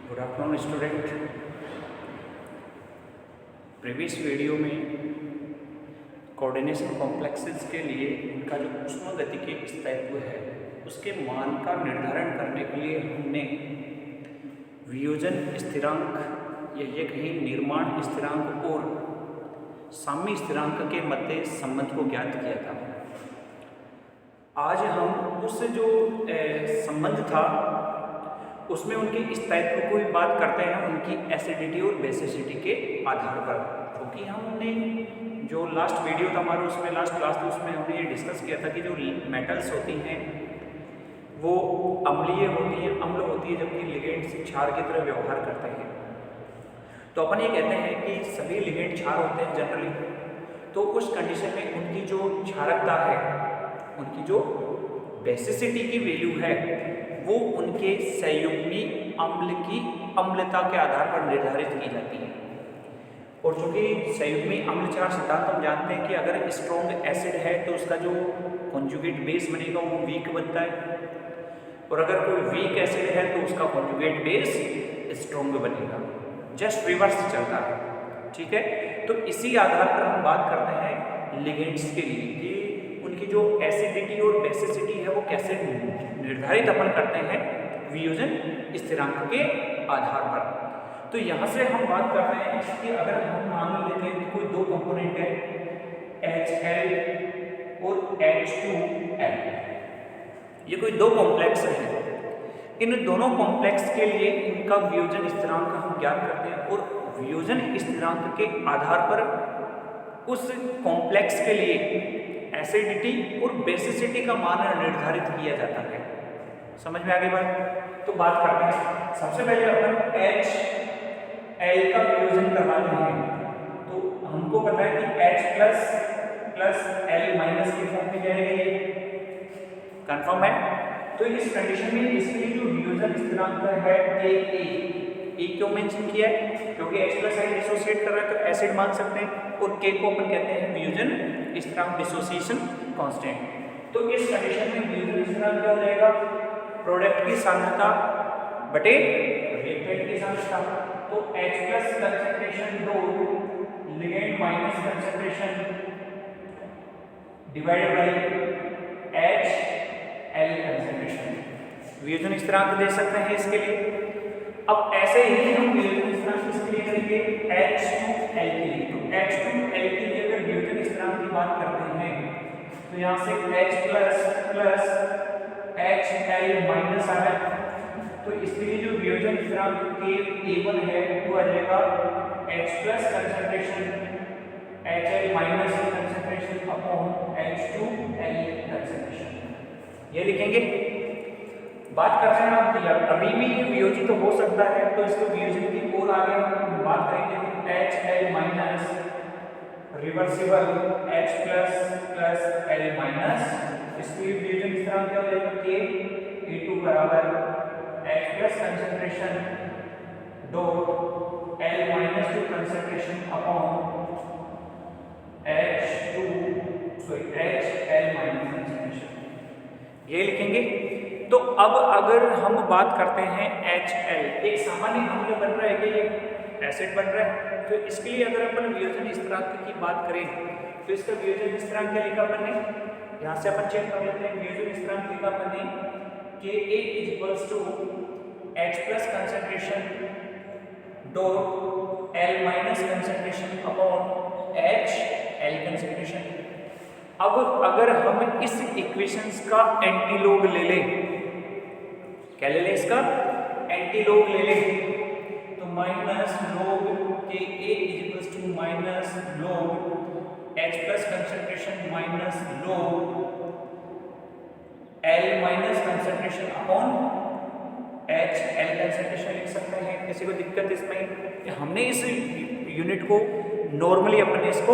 Good afternoon student. Previous video में coordination complexes के लिए उनका जो ऊष्मागतिकीय स्थायित्व है उसके मान का निर्धारण करने के लिए हमने वियोजन स्थिरांक या ये कहीं निर्माण स्थिरांक और साम्य स्थिरांक के मध्य संबंध को ज्ञात किया था। आज हम उस जो संबंध था उसमें उनके स्थायित्व को भी बात करते हैं, उनकी एसिडिटी और बेसिसिटी के आधार पर। क्योंकि हमने जो लास्ट वीडियो था हमारा, उसमें लास्ट क्लास थी, उसमें हमने ये डिस्कस किया था कि जो मेटल्स होती हैं वो अम्लीय होती हैं, अम्ल होती है, जबकि लिगेंड्स क्षार की तरह व्यवहार करते हैं। तो अपन ये कहते हैं कि सभी लिगेंड क्षार होते हैं जनरली। तो उस कंडीशन में उनकी जो क्षारकता है, उनकी जो बेसिसिटी की वैल्यू है वो उनके संयुग्मी अम्ल की अम्लता के आधार पर निर्धारित की जाती है। और चूंकि संयुग्मी अम्ल क्षार सिद्धांत हम जानते हैं कि अगर स्ट्रॉन्ग एसिड है तो उसका जो कॉन्जुगेट बेस बनेगा वो वीक बनता है, और अगर कोई वीक एसिड है तो उसका कॉन्जुगेट बेस स्ट्रॉन्ग बनेगा। जस्ट रिवर्स चलता है, ठीक है। तो इसी आधार पर हम बात करते हैं लिगेंड्स के लिए कि उनकी जो एसिडिटी और बेसिसिटी है वो कैसे निर्धारित अपन करते हैं वियोजन स्थिरांक के आधार पर। तो यहाँ से हम बात करते हैं कि अगर हम मान लेते हैं कि कोई दो कंपोनेंट है HL और H2L, ये कोई दो कॉम्प्लेक्स है। इन दोनों कॉम्प्लेक्स के लिए इनका वियोजन स्थिरांक हम ज्ञात करते हैं, और वियोजन स्थिरांक के आधार पर उस कॉम्प्लेक्स के लिए एसिडिटी और बेसिसिटी का मान निर्धारित किया जाता है। समझ में आ गई बात? तो बात करते हैं। सबसे पहले अपन HL का वियोजन करवाते हैं। तो हमको पता है कि H प्लस L माइनस की फॉर्म में जाएगा, ये कंफर्म है। तो इस कंडीशन में इसके लिए जो वियोजन स्थिरांक है Ka, क्यों मेंशन किया है? क्योंकि H प्लस L डिसोसिएट कर रहा है तो एसिड मान सकते हैं, और K को अपन कहते हैं वियोजन स्थिरांक, डिसोसिएशन कांस्टेंट। तो इस कंडीशन में वियोजन स्थिरांक क्या हो जाएगा? प्रोडक्ट की सांद्रता बटे रिएक्टेंट की सांद्रता। तो H plus concentration 2 ligand minus concentration divided by HL concentration, वियोजन स्थिरांक दे सकते हैं इसके लिए। अब ऐसे ही हम वियोजन स्थिरांक किसके लिए करेंगे? H2L के लिए। तो H2L के लिए अगर वियोजन स्थिरांक की बात करते हैं तो यहाँ से H प्लस HL माइनस आ गया। तो इसके लिए जो वियोजन स्थिरांक A1 है वो आ जाएगा H plus concentration HL minus concentration upon H2L concentration, ये लिखेंगे। बात करते हैं आप, अभी भी ये वियोजित तो हो सकता है, तो इसको वियोजन की ओर आगे हम बात करेंगे। HL minus reversible H plus L minus, इसके वियोजन स्थिरांक क्या हो जाएगा? K बराबर H plus concentration dot L minus two concentration upon HL minus concentration, ये लिखेंगे। तो अब अगर हम बात करते हैं HL, एक सामान्य अम्ल बन रहा है कि एक एसिड बन रहा है, तो इसके लिए अगर अपन वियोजन स्थिरांक की बात करें तो इसका वियोजन स्थिरांक क्या लिखा अपन ने? यहाँ से अपन चेक कर लेते हैं। वियोजन स्थिरांक लिखा अपन ने Ka equals to H plus concentration dot L minus concentration upon HL concentration. अब अगर हम इस इक्वेशंस का एंटीलॉग ले लें, क्या ले लें? इसका एंटीलॉग ले लें, तो minus log Ka equals to minus log H plus concentration minus log L minus concentration upon HL concentration लिख सकते हैं। किसी को दिक्कत इसमें? हमने इस यूनिट को नॉर्मली अपन ने इसको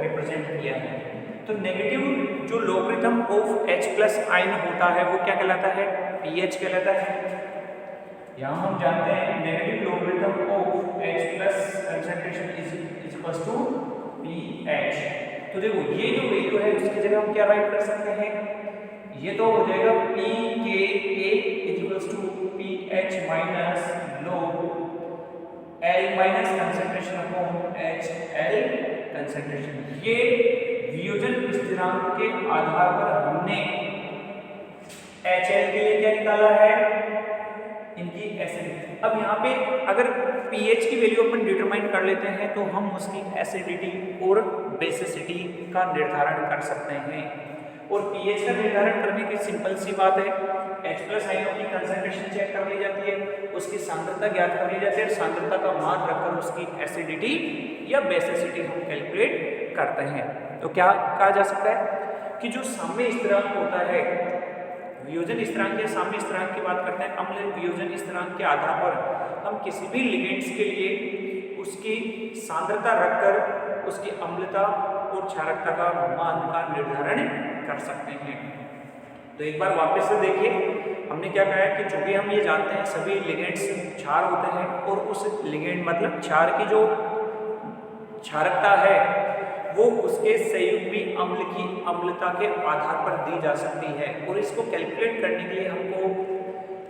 रिप्रेजेंट किया है। तो नेगेटिव जो logarithm of H plus ion होता है वो क्या कहलाता है? pH कहलाता है। यहाँ हम जानते हैं negative logarithm of H plus concentration is equals to pH। तो देखो ये जो वैल्यू है उसकी जगह हम क्या राइट कर सकते हैं? ये तो हो जाएगा Pka equals to pH minus log L minus concentration upon H L concentration. ये वियोजन स्थिरांक के आधार पर हमने एच एल के लिए क्या निकाला है, इनकी एसिडिटी। अब यहाँ पे अगर पीएच की वैल्यू अपन डिटरमाइन कर लेते हैं तो हम उसकी एसिडिटी और बेसिसिटी का निर्धारण कर सकते हैं। और पीएच का निर्धारण करने की सिंपल सी बात है, H प्लस आयनों की कंसंट्रेशन चेक कर ली जाती है, उसकी सांद्रता ज्ञात कर ली जाती है, सांद्रता का मान रखकर उसकी एसिडिटी या बेसिसिटी हम कैलकुलेट करते हैं। तो क्या कहा जा सकता है कि जो साम्य स्थिरांक होता है, वियोजन स्थिरांक या साम्य स्थिरांक की बात करते हैं, अम्ल वियोजन स्थिरांक के आधार पर हम किसी भी लिगेंड्स के लिए उसकी सांद्रता रखकर उसकी अम्लता और क्षारकता का मान का निर्धारण कर सकते हैं। तो एक बार वापस से देखिए, हमने क्या कहा है कि चूंकि हम ये जानते हैं सभी लिगेंड्स क्षार होते हैं और उस लिगेंड मतलब क्षार की जो क्षारकता है वो उसके संयुग्मी अम्ल की अम्लता के आधार पर दी जा सकती है। और इसको कैलकुलेट करने के लिए हमको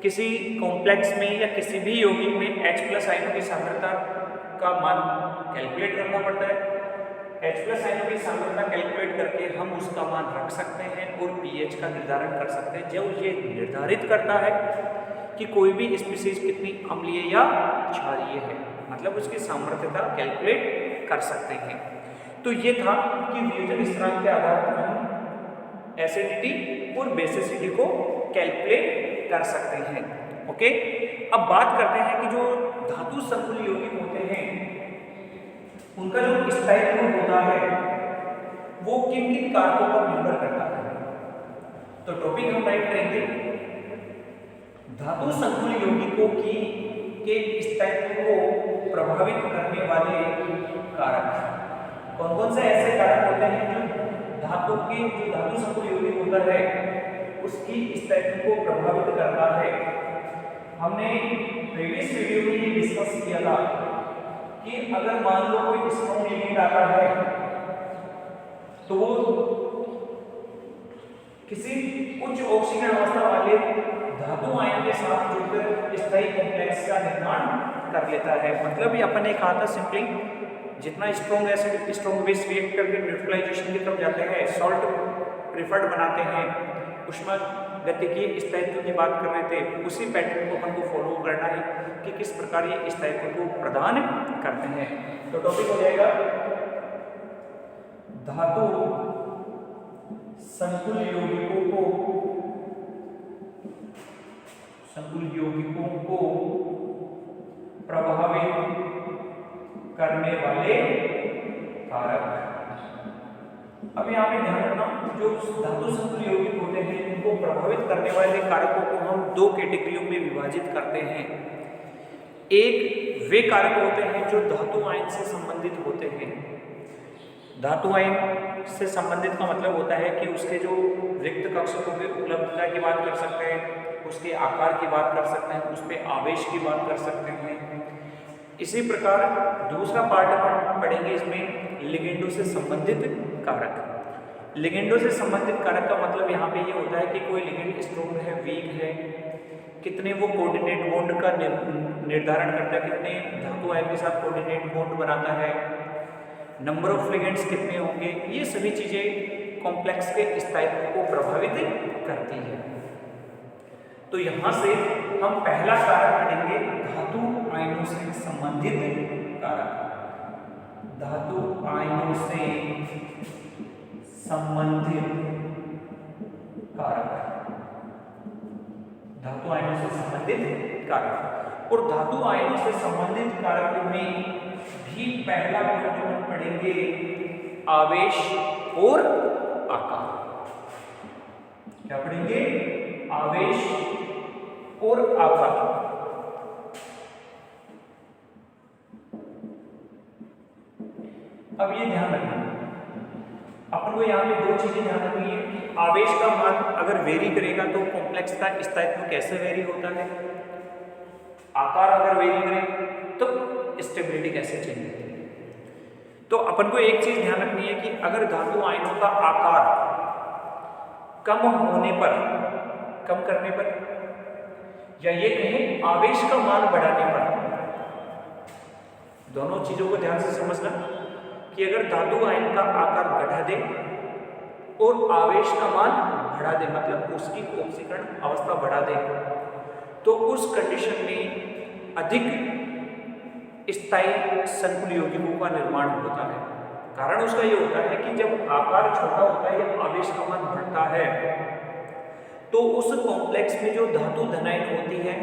किसी कॉम्प्लेक्स में या किसी भी यौगिक में H प्लस आयनों की सांद्रता का मान कैलकुलेट करना पड़ता है। H प्लस आयनों की सांद्रता कैलकुलेट करके हम उसका मान रख सकते हैं और pH का निर्धारण कर सकते हैं, जो ये निर्धारित करता है कि कोई भी स्पीशीज कितनी अम्लीय या क्षारीय है, मतलब उसकी सामर्थ्यता कैलकुलेट कर सकते हैं। तो ये था कि वियोजन स्थिरांक के आधार पर हम एसिडिटी और बेसिसिटी को कैलकुलेट कर सकते हैं। ओके, अब बात करते हैं कि जो धातु संकुल यौगिक होते हैं उनका जो स्थायित्व होता है वो किन किन कारकों पर निर्भर करता है। तो टॉपिक हम राइट करेंगे धातु संकुल यौगिकों के स्थायित्व को प्रभावित करने वाले कारक। कौन कौन से ऐसे कारक होते हैं जो धातु संकुल यौगिक होता है उसकी स्थायित्व को प्रभावित करता है। हमने प्रीवियस वीडियो में ये डिस्कस किया था कि अगर मान लो कोई स्ट्रॉन्ग लिगेंड आता है तो वो किसी उच्च ऑक्सीजन अवस्था वाले धातु आयन के साथ जुड़कर स्थायी कॉम्प्लेक्स का निर्माण कर लेता है। मतलब ये अपन ने कहा था सिंपली, जितना strong acid strong base react करके न्यूट्रलाइजेशन की तरफ जाते हैं, सॉल्ट प्रिफर्ड बनाते हैं, उष्मागतिकीय स्थायित्व की बात कर रहे थे, उसी पैटर्न को अपन को फॉलो करना है कि किस प्रकार ये स्थायित्व को प्रदान करते हैं। तो टॉपिक हो जाएगा धातु संकुल यौगिकों को प्रभावित करने वाले कारक। अब यहाँ पे ध्यान रखना, जो धातु संकुल यौगिक होते हैं उनको प्रभावित करने वाले कारकों को हम दो कैटेगरियों में विभाजित करते हैं। एक वे कारक होते हैं जो धातु आयन से संबंधित होते हैं। धातु आयन से संबंधित का मतलब होता है कि उसके जो रिक्त कक्षकों की उपलब्धता की बात कर सकते हैं, उसके आकार की बात कर सकते हैं, उस पर आवेश की बात कर सकते हैं। इसी प्रकार दूसरा पार्ट अपन पढ़ेंगे इसमें लिगेंडों से संबंधित कारक। लिगेंडों से संबंधित कारक का मतलब यहाँ पे ये होता है कि कोई लिगेंड स्ट्रॉन्ग है, वीक है, कितने वो कोऑर्डिनेट बॉन्ड का निर्धारण करता है, कितने धातु आयन के साथ कोऑर्डिनेट बॉन्ड बनाता है, नंबर ऑफ लिगेंड्स कितने होंगे, ये सभी चीजें कॉम्प्लेक्स के स्थायित्व को प्रभावित करती है। तो यहाँ से हम पहला कारक पढ़ेंगे धातु आयनों से संबंधित कारक। धातु आयनों से संबंधित कारक, धातु आयनों से संबंधित कारक। और धातु आयनों से संबंधित कारकों में भी पहला पॉइंट हम पढ़ेंगे आवेश और आकार। क्या पढ़ेंगे? आवेश और आकार। अब ये ध्यान रखना, अपन को यहाँ पे दो चीजें ध्यान रखनी है कि आवेश का मान अगर वेरी करेगा तो कॉम्प्लेक्स का स्थायित्व कैसे वेरी होता है, आकार अगर वेरी करे तो स्टेबिलिटी कैसे चेंज होती है। तो अपन को एक चीज ध्यान रखनी है कि अगर धातु आयनों का आकार कम होने पर, कम करने पर, या ये कहें आवेश का मान बढ़ाने पर, दोनों चीज़ों को ध्यान से समझना कि अगर धातु आयन का आकार घटा दे और आवेश का मान बढ़ा दे, मतलब उसकी ऑक्सीकरण अवस्था बढ़ा दे, तो उस कंडीशन में अधिक स्थायी संकुल यौगिकों का निर्माण होता है। कारण उसका ये होता है कि जब आकार छोटा होता है या आवेश का मान बढ़ता है तो उस कॉम्प्लेक्स में जो धातु धनायन होती है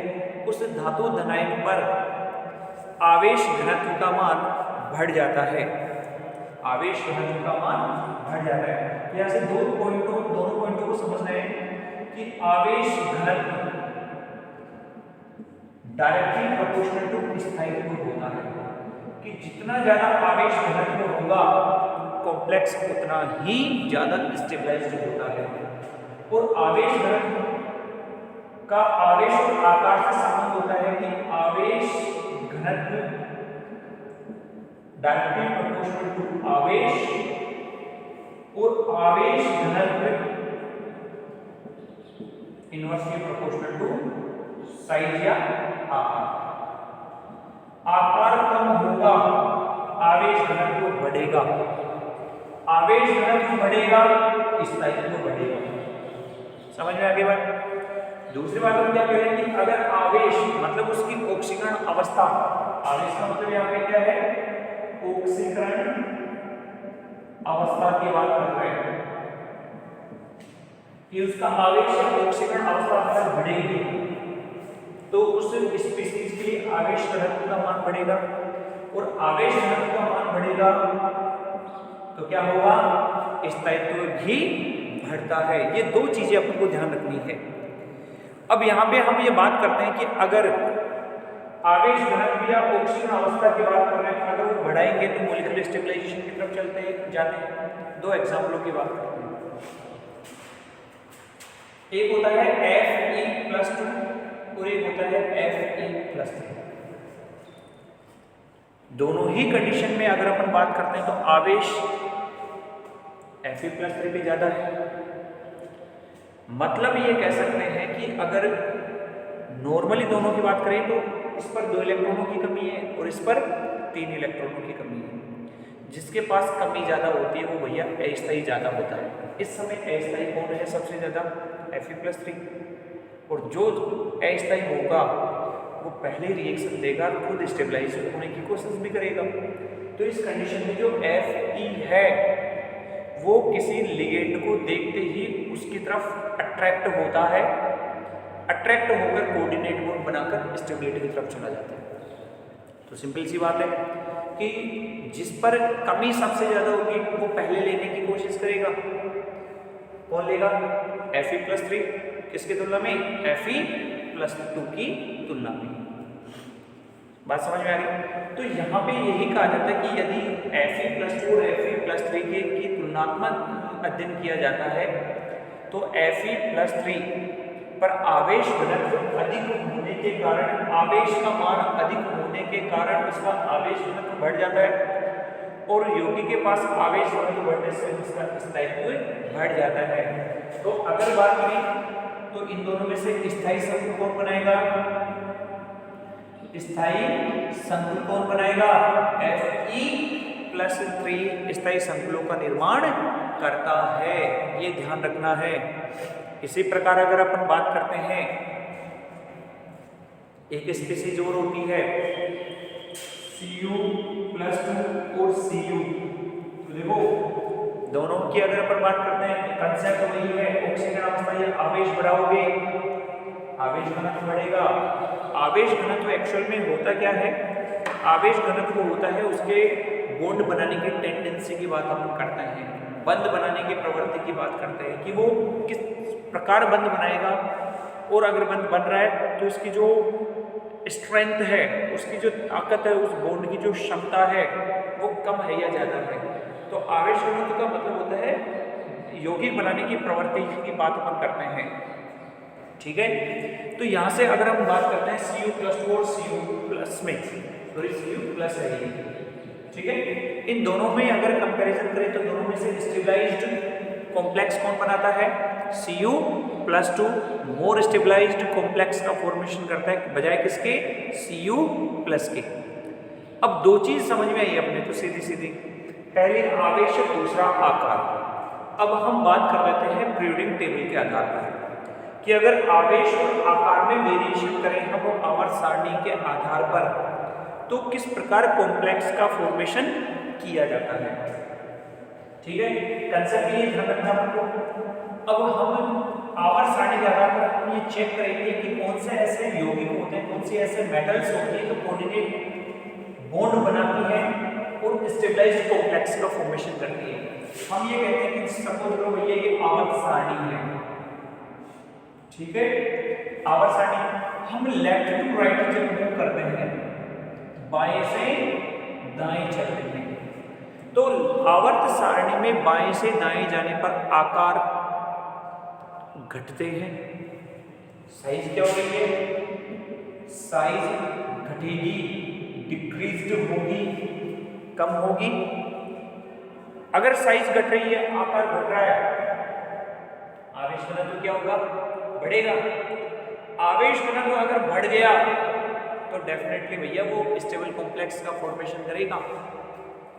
उस धातु धनायन पर आवेश घनत्व का मान बढ़ जाता है। आवेश घनत्व का मान बढ़ जाता है। यहाँ से दोनों पॉइंटों को समझना है कि आवेश घनत्व डायरेक्टली प्रोपोर्शनल टू स्थायित्व होता है, कि जितना ज्यादा आवेश घनत्व होगा कॉम्प्लेक्स उतना ही ज्यादा स्टेबलाइज्ड होता है। और आवेश घनत्व का आवेश और आकार से संबंध होता है कि आवेश घनत्व डायरेक्टली प्रोपोर्शनल टू आवेश और आवेश घनत्व इनवर्सली प्रोपोर्शनल टू साइज या आकार कम होगा आवेश घनत्व बढ़ेगा, आवेश घनत्व बढ़ेगा स्थायित्व बढ़ेगा। समझ में आ गई बात। दूसरी बात हम क्या कह रहे हैं कि अगर आवेश मतलब उसकी ऑक्सीकरण अवस्था, आवेश का मतलब यहाँ पे क्या है, ऑक्सीकरण अवस्था की बात कर रहे हैं कि उसका आवेश या ऑक्सीकरण अवस्था अगर बढ़ेगी तो उस स्पीशीज के लिए आवेश घनत्व का मान बढ़ेगा, और आवेश घनत्व का मान बढ़ेगा तो क्या होगा, स्थायित्व भी बढ़ता है। ये दो चीजें अपन को ध्यान रखनी है। अब यहाँ पे हम ये बात करते हैं कि अगर आवेश घनत्व या ऑक्सीकरण अवस्था की बात कर रहे हैं, अगर वो बढ़ाएंगे तो मॉलिक्यूलर स्टेबलाइजेशन की तरफ जाते हैं। दो एग्जाम्पलों की बात करते हैं। एक होता है Fe+2 और एक होता है Fe+3। दोनों ही कंडीशन में अगर अपन बात करते हैं तो आवेश Fe+3 पे ज्यादा है। मतलब ये कह सकते हैं कि अगर नॉर्मली दोनों की बात करें तो इस पर 2 इलेक्ट्रॉनों की कमी है और इस पर 3 इलेक्ट्रॉनों की कमी है। जिसके पास कमी ज्यादा होती है वो भैया अस्थायी ज्यादा होता है। इस समय अस्थायी कौन है सबसे ज्यादा, Fe+3। और जो अस्थायी होगा वो पहले रिएक्शन देगा, खुद स्टेबलाइज होने की कोशिश भी करेगा। तो इस कंडीशन में जो Fe है वो किसी लिगेंड को देखते ही उसकी तरफ अट्रैक्ट होता है, अट्रैक्ट होकर कोऑर्डिनेट बॉन्ड बनाकर स्टेबिलिटी की तरफ चला जाता है। तो सिंपल सी बात है कि जिस पर कमी सबसे ज्यादा होगी वो पहले लेने की कोशिश करेगा। कौन लेगा, Fe+3 किसकी तुलना में, Fe+2 की तुलना में। बात समझ में आ रही। तो यहाँ पे यही कहा जाता है कि यदि Fe+2 और Fe+3 की तुलनात्मक अध्ययन किया जाता है तो Fe+3 पर आवेश घनत्व अधिक होने के कारण, आवेश का मान अधिक होने के कारण उसका आवेश घनत्व बढ़ जाता है, और यौगिक के पास आवेश घनत्व बढ़ने से उसका स्थायित्व बढ़ जाता है। तो अगर बात करें तो इन दोनों में से स्थायी संकुल कौन बनाएगा, स्थायी संकुल कौन बनाएगा, Fe+3 स्थायी संकुलों का निर्माण करता है। ये ध्यान रखना है। इसी प्रकार अगर अपन बात करते हैं एक स्पीशीज और होती है Cu+2 और Cu। तो देखो दोनों की अगर अपन बात करते हैं कंसेप्ट वही है, ऑक्सीजन अवस्था या आवेश बढ़ाओगे आवेश घनत्व बढ़ेगा। आवेश घनत्व एक्चुअल में होता क्या है, आवेश घनत्व होता है उसके बॉन्ड बनाने की टेंडेंसी की बात अपन करते हैं, बंध बनाने की प्रवृत्ति की बात करते हैं कि वो किस प्रकार बंध बनाएगा, और अगर बंध बन रहा है तो उसकी जो स्ट्रेंथ है, उसकी जो ताकत है, उस बॉन्ड की जो क्षमता है वो कम है या ज़्यादा है। तो आवेश घनत्व का मतलब होता है यौगिक बनाने की प्रवृत्ति की बात अपन करते हैं। ठीक है। तो यहाँ से अगर हम बात करते हैं Cu+2 और Cu+ में, सॉरी Cu+ है ये, ठीक है। इन दोनों में अगर कंपैरिजन करें तो दोनों में से स्टेबलाइज्ड कॉम्प्लेक्स कौन बनाता है, Cu+2 मोर स्टेबलाइज्ड कॉम्प्लेक्स का फॉर्मेशन करता है बजाय किसके, Cu+ के। अब दो चीज समझ में आई अपने तो सीधी सीधी, पहले आवेश, दूसरा आकार। अब हम बात कर लेते हैं पीरियोडिक टेबल के आधार पर कि अगर आवेश और आकार में वेरिएशन करें हम आवर्त सारणी के आधार पर तो किस प्रकार कॉम्प्लेक्स का फॉर्मेशन किया जाता है। ठीक है, कंसेप्ट ये ध्यान रखना आपको। अब हम आवर्त सारणी के आधार पर हम ये चेक करेंगे कि कौन से ऐसे यौगिक होते हैं, कौन से ऐसे मेटल्स होती हैं जो कोऑर्डिनेट बॉन्ड बनाती हैं और स्टेबलाइज्ड कॉम्प्लेक्स का फॉर्मेशन करती है। हम ये कहते हैं कि सपोज करो भैया ये आवर्त सारणी है, ठीक है, आवर्त सारणी। हम लेफ्ट टू राइट जब मूव करते हैं, बाएं से दाएं चलते हैं, तो आवर्त सारणी में बाएं से दाएं जाने पर आकार घटते हैं, साइज क्या हो रही है, साइज घटेगी, डिक्रीज्ड होगी, कम होगी। अगर साइज घट रही है, आकार घट रहा है, आवेश घनत्व क्या होगा, बढ़ेगा। आवेश घनत्व अगर बढ़ गया तो डेफिनेटली भैया वो स्टेबल कॉम्प्लेक्स का फॉर्मेशन करेगा।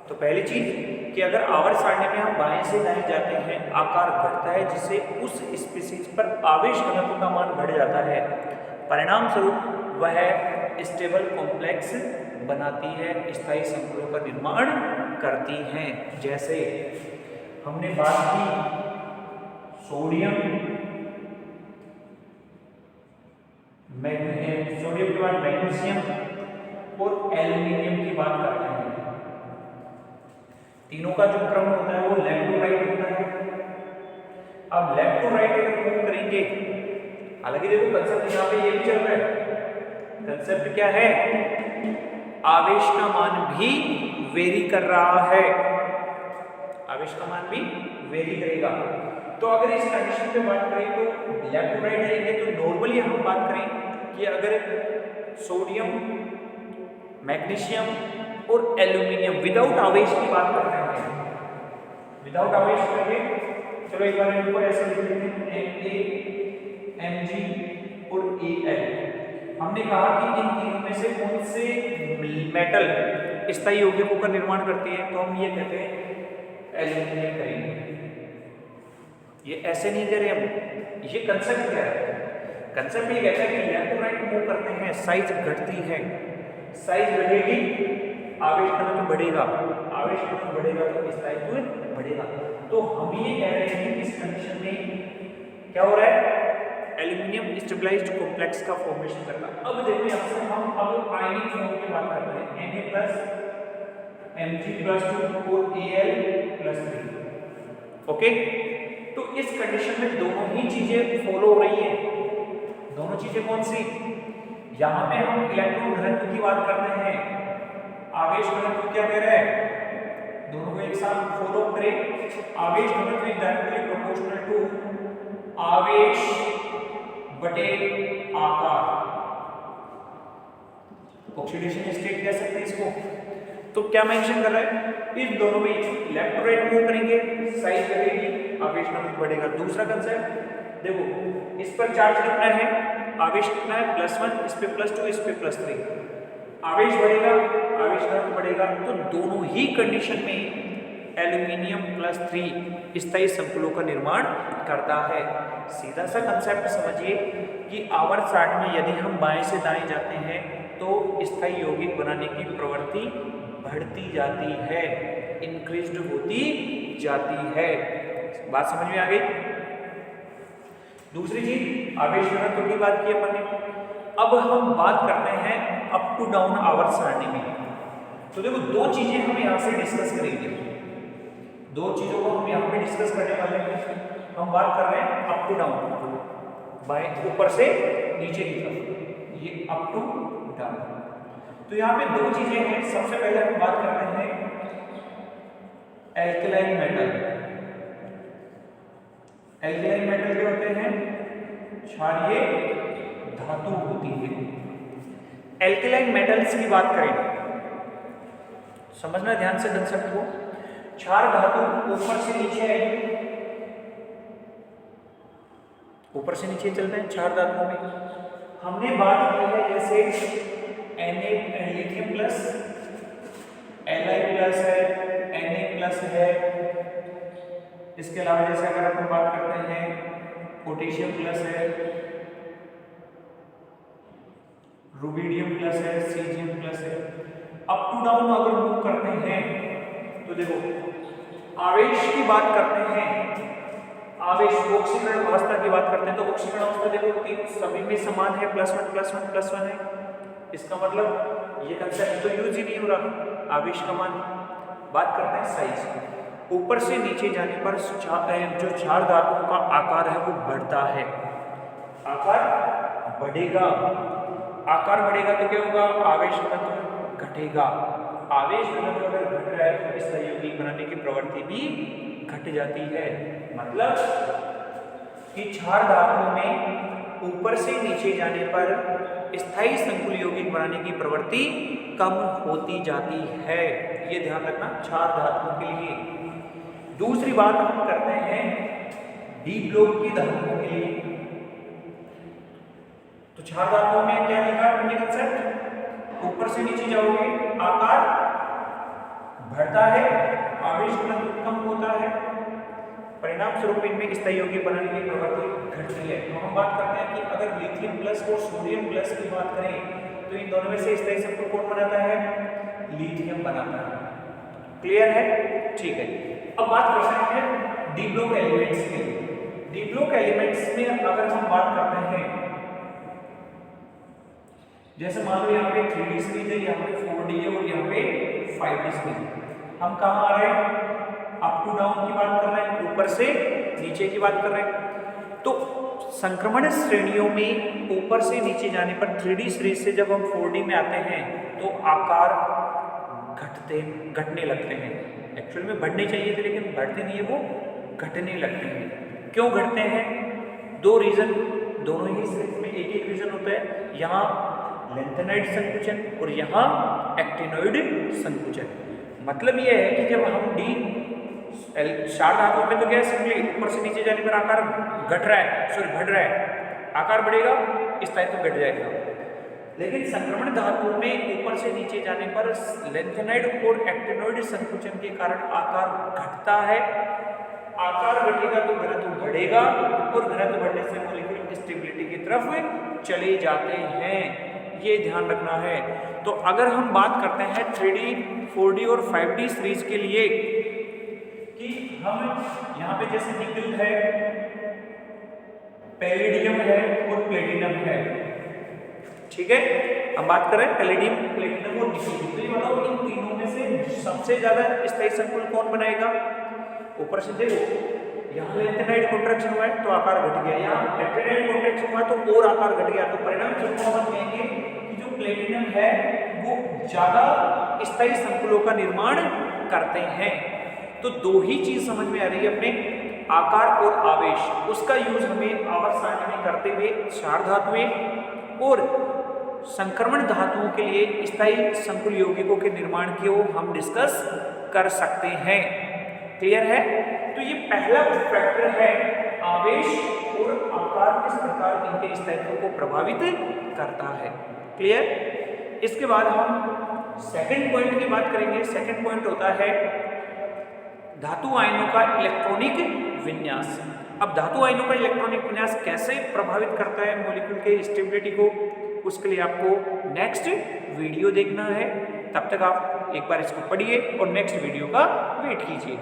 तो पहली चीज कि अगर आवर्त सारणी में हम बाएं से दाएं जाते हैं, आकार घटता है जिससे उस स्पीशीज पर आवेश घनत्व का मान बढ़ जाता है, परिणाम स्वरूप वह स्टेबल कॉम्प्लेक्स बनाती है, स्थायी संकुलों का निर्माण करती हैं। जैसे हमने बात की सोडियम, सोडियम के बाद मैग्नीशियम और एल्यूमिनियम की बात करते हैं। तीनों का जो क्रम होता है वो लेफ्ट टू राइट होता है। अब लेफ्ट टू राइट अगर मूव करेंगे, हालांकि देखो कंसेप्ट यहाँ पे ये भी चल रहा है, कंसेप्ट क्या है, आवेश का मान भी वेरी कर रहा है, आवेश का मान भी वेरी करेगा। तो अगर इस कंडीशन पे बात करें तो लेफ्ट टू राइट जाएंगे तो नॉर्मली हम बात करें कि अगर सोडियम, मैग्नीशियम और एल्यूमिनियम विदाउट आवेश की बात करते हैं, विदाउट आवेश करेंगे, चलो एक बार इनको ऐसे लिख लेते हैं Mg और Al। हमने कहा कि इन तीनों में से कौन से मेटल स्थायी यौगिकों का निर्माण करती है, तो हम ये कहते हैं एल्यूमिनियम करेंगे। ये ऐसे नहीं करें हम, ये कंसेप्ट क्या है, कंसेप्ट ये कहता है कि लेफ्ट टू राइट मूव करते हैं, साइज घटती है, साइज बढ़ेगी, आवेश घनत्व बढ़ेगा, आवेश घनत्व बढ़ेगा तो स्थायित्व बढ़ेगा। तो हम ये कह रहे हैं कि इस कंडीशन में क्या हो रहा है, एल्यूमिनियम स्टेबलाइज्ड कॉम्प्लेक्स का फॉर्मेशन करना। अब देखिए अक्सर हम अब आयनिक फॉर्म की बात करते हैं, Na+ Mg+2 और Al+3। ओके, तो इस कंडीशन में दोनों ही चीजें फॉलो हो रही हैं। दोनों चीजें कौन सी, यहां पे हम इलेक्ट्रॉन घनत्व की बात करते हैं, आवेश घनत्व क्या कह रहा है, दोनों को एक साथ फॉलो करें। आवेश घनत्व इज डायरेक्टली प्रोपोर्शनल टू आवेश बटे आकार, ऑक्सीडेशन स्टेट कह सकते हैं इसको। तो क्या मेंशन कर रहा है, इस दोनों में लेफ्ट टू राइट मूव करेंगे, साइज बढ़ेगी, आवेश घनत्व बढ़ेगा। दूसरा कंसेप्ट देखो, इस पर चार्ज कितना है, आवेश कितना है, +1, इस पे +2, इस पे +3, आवेश बढ़ेगा, आवेश घनत्व बढ़ेगा। तो दोनों ही कंडीशन में एल्यूमिनियम +3 स्थायी संकुलों का निर्माण करता है। सीधा सा कंसेप्ट समझिए कि आवर्त सारणी में यदि हम बाएं से दाएं जाते हैं तो स्थायी यौगिक बनाने की प्रवृत्ति बढ़ती जाती है, इंक्रीज्ड होती जाती है। बात समझ में आ गई। दूसरी चीज आवेश घनत्व की बात की अपन ने। अब हम बात करते हैं अप टू डाउन आवर्त सारणी में। तो देखो दो चीजें हम यहाँ से डिस्कस करेंगे, दो चीजों को हम यहाँ पे डिस्कस करने वाले हैं। हम बात कर रहे हैं अप टू डाउन, बाएं ऊपर से नीचे की तरफ, ये अप टू डाउन। तो यहाँ पे दो चीजें हैं। सबसे पहले हम बात करते हैं एल्कलाइन मेटल। एल्कलाइन मेटल क्या होते हैं, क्षारीय धातु होती है। एल्कलाइन मेटल्स की बात करें, समझना ध्यान से कंसेप्ट को। क्षार धातु ऊपर से नीचे आएगी, ऊपर से नीचे चलते हैं क्षार धातुओं में। हमने बात की है जैसे Na lithium plus Li plus है, Na प्लस है। इसके अलावा जैसे अगर अपन बात करते हैं पोटेशियम प्लस है, रुबिडियम प्लस है, सीजियम प्लस है। अप टू डाउन अगर मूव करते हैं तो देखो आवेश की बात करते हैं, आवेश ऑक्सीकरण अवस्था की बात करते हैं तो ऑक्सीकरण अवस्था देखो तीन सभी में समान है, +1 +1 +1 है। इसका मतलब ये कंसेप्ट तो यूज ही नहीं हो रहा। आवेश का मान बात करते हैं साइज की, ऊपर से नीचे जाने पर जो चार धातुओं का आकार है वो बढ़ता है, आकार बढ़ेगा। आकार बढ़ेगा तो क्या होगा, आवेश घनत्व घटेगा। आवेश घनत्व अगर घट रहा है तो इस यौगिक बनाने की प्रवृत्ति भी घट जाती है। मतलब कि क्षार धातुओं में ऊपर से नीचे जाने पर स्थायी संकुल यौगिक बनाने की प्रवृत्ति कम होती जाती है। ये ध्यान रखना क्षार धातुओं के लिए। दूसरी बात हम करते हैं डी ब्लॉक की धातुओं के लिए। तो क्षार धातुओं में क्या लिखा है हमने कंसेप्ट, ऊपर से नीचे जाओगे आकार बढ़ता है, आवेश घनत्व कम होता है, परिणाम स्वरूप इनमें स्थायी यौगिक बनाने की प्रवृत्ति घटती है। तो हम बात करते हैं कि अगर लिथियम प्लस और सोडियम प्लस की बात करें तो इन दोनों में से स्थायी संकुल कौन बनाता है, लिथियम बनाता है। क्लियर है, ठीक है। अब बात करते हैं डी ब्लॉक एलिमेंट्स की। डी ब्लॉक एलिमेंट्स में अगर हम बात करते हैं, जैसे मान लो यहाँ पे 3D सीरीज है, यहाँ पे 4D है और यहाँ पे 5D सीरीज है। हम कहाँ आ रहे हैं, अप टू डाउन की बात कर रहे हैं, ऊपर से नीचे की बात कर रहे हैं। तो संक्रमण श्रेणियों में ऊपर से नीचे जाने पर 3D सीरीज से जब हम 4D में आते हैं तो आकार घटने लगते हैं। एक्चुअल में बढ़ने चाहिए थे लेकिन बढ़ते नहीं है, वो घटने लगते हैं। क्यों घटते हैं, दो रीजन, दोनों ही सीरीज में एक एक रीजन होता है। यहाँ लेंथेनाइड संकुचन और यहाँ एक्टिनोइड संकुचन। मतलब ये है कि जब हम डी क्षार धातुओं में तो क्या है, सिंपली ऊपर से नीचे जाने पर आकार घट रहा है, सॉरी बढ़ रहा है, आकार बढ़ेगा, स्थायित्व घट जाएगा। लेकिन संक्रमण धातुओं में ऊपर से नीचे जाने पर लेंथेनाइड और एक्टिनोइड संकुचन के कारण आकार घटता है। आकार घटेगा तो घनत्व बढ़ेगा और घनत्व बढ़ने से मॉलिक्यूल स्टेबिलिटी की तरफ चले जाते हैं। ये ध्यान रखना है। तो अगर हम बात करते हैं 3D, 4D और 5D सीरीज के लिए कि हम यहाँ पे जैसे निकल है, पैलेडियम है और प्लेटिनम है, ठीक है। हम बात करें पैलेडियम, प्लेटिनम और निकल की, तो ये बताओ इन तीनों में से सबसे ज्यादा स्थायी संकुल कौन बनाएगा। ऊपर से देखो यहाँ लेंथेनाइड कॉन्ट्रैक्शन हुआ है तो आकार घट गया, यहाँ लेंथेनाइड कॉन्ट्रैक्शन हुआ तो और आकार घट गया। तो परिणाम स्वरूप हम कहेंगे कि जो प्लेटिनम है वो ज्यादा स्थायी संकुलों का निर्माण करते हैं। तो दो ही चीज समझ में आ रही है अपने, आकार और आवेश। उसका यूज हमें आवर्त सारणी में करते हुए क्षार धातुएं और संक्रमण धातुओं के लिए स्थायी संकुल यौगिकों के निर्माण को हम डिस्कस कर सकते हैं। क्लियर है। तो ये पहला फैक्टर है आवेश और आकार किस प्रकार इनके स्थायित्व को प्रभावित करता है। क्लियर। इसके बाद हम सेकंड पॉइंट की बात करेंगे। सेकंड पॉइंट होता है धातु आयनों का इलेक्ट्रॉनिक विन्यास। अब धातु आयनों का इलेक्ट्रॉनिक विन्यास कैसे प्रभावित करता है मॉलिक्यूल के स्टेबिलिटी को, उसके लिए आपको नेक्स्ट वीडियो देखना है। तब तक आप एक बार इसको पढ़िए और नेक्स्ट वीडियो का वेट कीजिए।